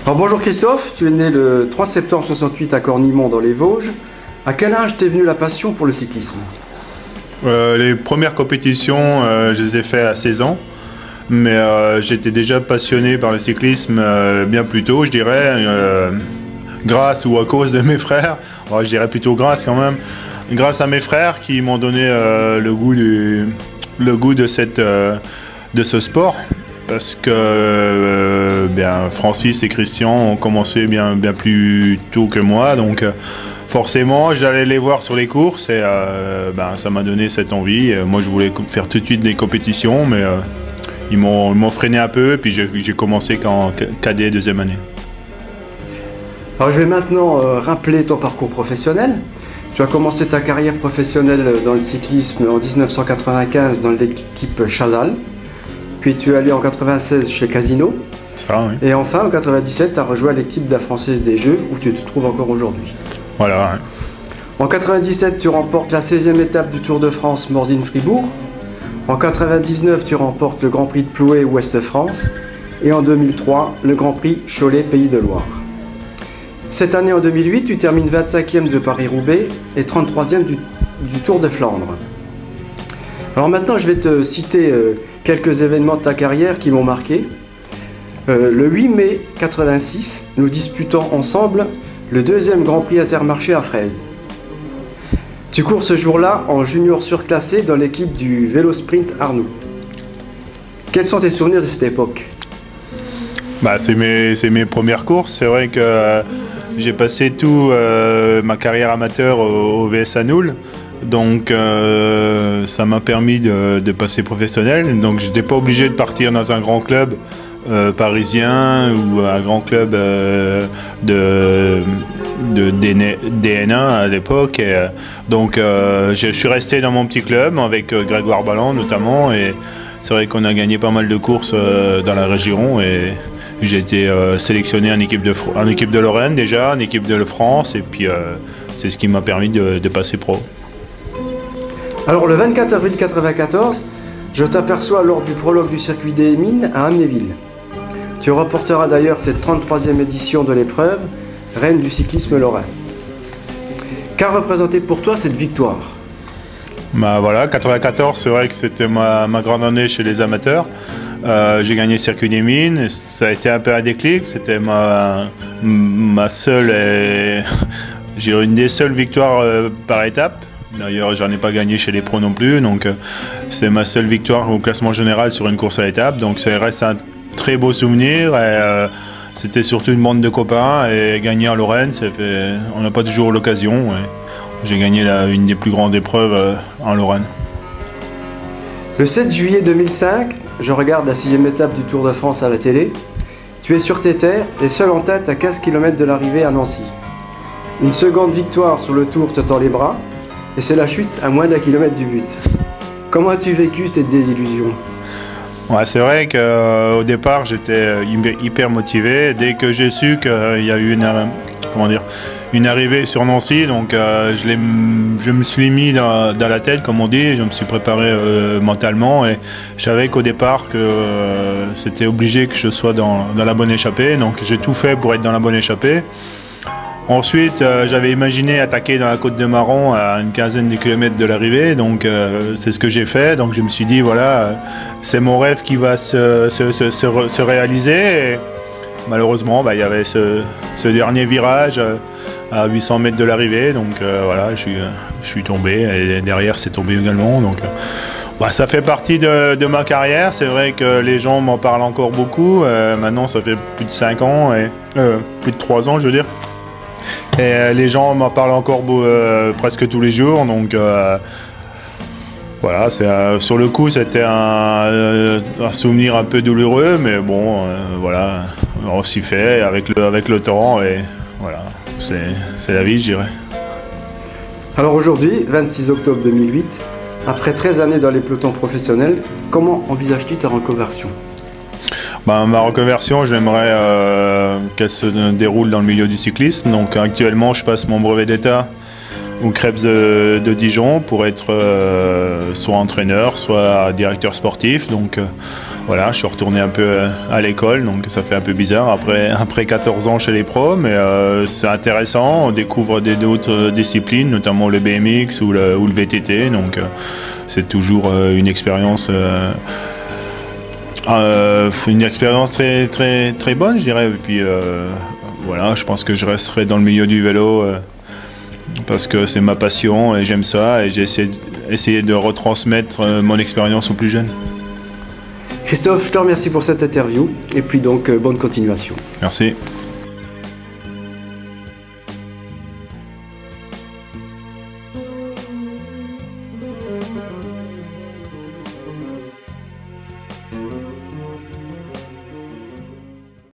Alors bonjour Christophe, tu es né le 3 septembre 68 à Cornimont dans les Vosges. À quel âge t'est venue la passion pour le cyclisme? Les premières compétitions, je les ai faites à 16 ans, mais j'étais déjà passionné par le cyclisme bien plus tôt, je dirais, grâce ou à cause de mes frères. Alors, je dirais plutôt grâce quand même, grâce à mes frères qui m'ont donné le goût de ce sport. Parce que Francis et Christian ont commencé bien plus tôt que moi, donc forcément j'allais les voir sur les courses et ça m'a donné cette envie. Moi je voulais faire tout de suite des compétitions, mais ils m'ont freiné un peu, puis j'ai commencé qu'en cadet deuxième année. Alors je vais maintenant rappeler ton parcours professionnel. Tu as commencé ta carrière professionnelle dans le cyclisme en 1995 dans l'équipe Chazal. Puis tu es allé en 96 chez Casino. Ça, oui. Et enfin en 97 tu as rejoint l'équipe de la Française des Jeux où tu te trouves encore aujourd'hui. Voilà. Oui. En 97 tu remportes la 16e étape du Tour de France Morzine-Fribourg. En 99 tu remportes le Grand Prix de Plouay Ouest-France. Et en 2003 le Grand Prix Cholet-Pays de Loire. Cette année en 2008 tu termines 25e de Paris-Roubaix et 33e du Tour de Flandre. Alors maintenant je vais te citer quelques événements de ta carrière qui m'ont marqué. Le 8 mai 86, nous disputons ensemble le deuxième Grand Prix Intermarché à Fraise. Tu cours ce jour-là en junior surclassé dans l'équipe du vélo sprint Arnoux. Quels sont tes souvenirs de cette époque? C'est mes premières courses. C'est vrai que j'ai passé toute ma carrière amateur au VS Anoul. Donc ça m'a permis de passer professionnel. Donc je n'étais pas obligé de partir dans un grand club parisien ou un grand club de DN1 à l'époque. Donc je suis resté dans mon petit club avec Grégoire Balland notamment. Et c'est vrai qu'on a gagné pas mal de courses dans la région. Et j'ai été sélectionné en équipe de Lorraine déjà, en équipe de France. Et puis c'est ce qui m'a permis de passer pro. Alors le 24 avril 1994, je t'aperçois lors du prologue du circuit des Mines à Amnéville. Tu remporteras d'ailleurs cette 33e édition de l'épreuve, reine du cyclisme lorrain. Qu'a représenté pour toi cette victoire? Voilà, 94, c'est vrai que c'était ma grande année chez les amateurs. J'ai gagné le circuit des Mines, ça a été un peu un déclic, c'était ma seule, j'ai une des seules victoires par étape. D'ailleurs, j'en ai pas gagné chez les pros non plus, donc c'est ma seule victoire au classement général sur une course à étapes. Donc ça reste un très beau souvenir. C'était surtout une bande de copains et gagner en Lorraine, on n'a pas toujours l'occasion. J'ai gagné une des plus grandes épreuves en Lorraine. Le 7 juillet 2005, je regarde la 6e étape du Tour de France à la télé. Tu es sur tes terres et seul en tête à 15 km de l'arrivée à Nancy. Une seconde victoire sur le Tour te tend les bras. Et c'est la chute à moins d'1 kilomètre du but. Comment as-tu vécu cette désillusion? Ouais, c'est vrai qu'au départ j'étais hyper motivé. Dès que j'ai su qu'il y a eu une arrivée sur Nancy, donc je me suis mis dans la tête, comme on dit, je me suis préparé mentalement et je savais qu'au départ que c'était obligé que je sois dans la bonne échappée. Donc j'ai tout fait pour être dans la bonne échappée. Ensuite, j'avais imaginé attaquer dans la Côte de Marron à une quinzaine de kilomètres de l'arrivée, donc c'est ce que j'ai fait. Donc je me suis dit, voilà, c'est mon rêve qui va se réaliser. Et malheureusement, il y avait ce dernier virage à 800 mètres de l'arrivée, donc voilà, je suis tombé et derrière c'est tombé également. Donc ça fait partie de ma carrière. C'est vrai que les gens m'en parlent encore beaucoup. Maintenant, ça fait plus de 5 ans, et plus de 3 ans, je veux dire. Et les gens m'en parlent encore presque tous les jours, donc voilà, sur le coup c'était un souvenir un peu douloureux, mais bon, voilà, on s'y fait avec le temps, et voilà, c'est la vie, je dirais. Alors aujourd'hui, 26 octobre 2008, après 13 années dans les pelotons professionnels, comment envisages-tu ta reconversion? Ma reconversion, j'aimerais qu'elle se déroule dans le milieu du cyclisme. Donc actuellement, je passe mon brevet d'état au Krebs de Dijon pour être soit entraîneur, soit directeur sportif. Donc voilà, je suis retourné un peu à l'école, donc ça fait un peu bizarre après 14 ans chez les pros, mais c'est intéressant, on découvre d'autres disciplines, notamment le BMX ou le VTT, donc c'est toujours une expérience très, très, très bonne, je dirais. Et puis voilà, je pense que je resterai dans le milieu du vélo parce que c'est ma passion et j'aime ça, et j'ai essayé de retransmettre mon expérience aux plus jeunes. Christophe, je te remercie pour cette interview et puis donc bonne continuation. Merci.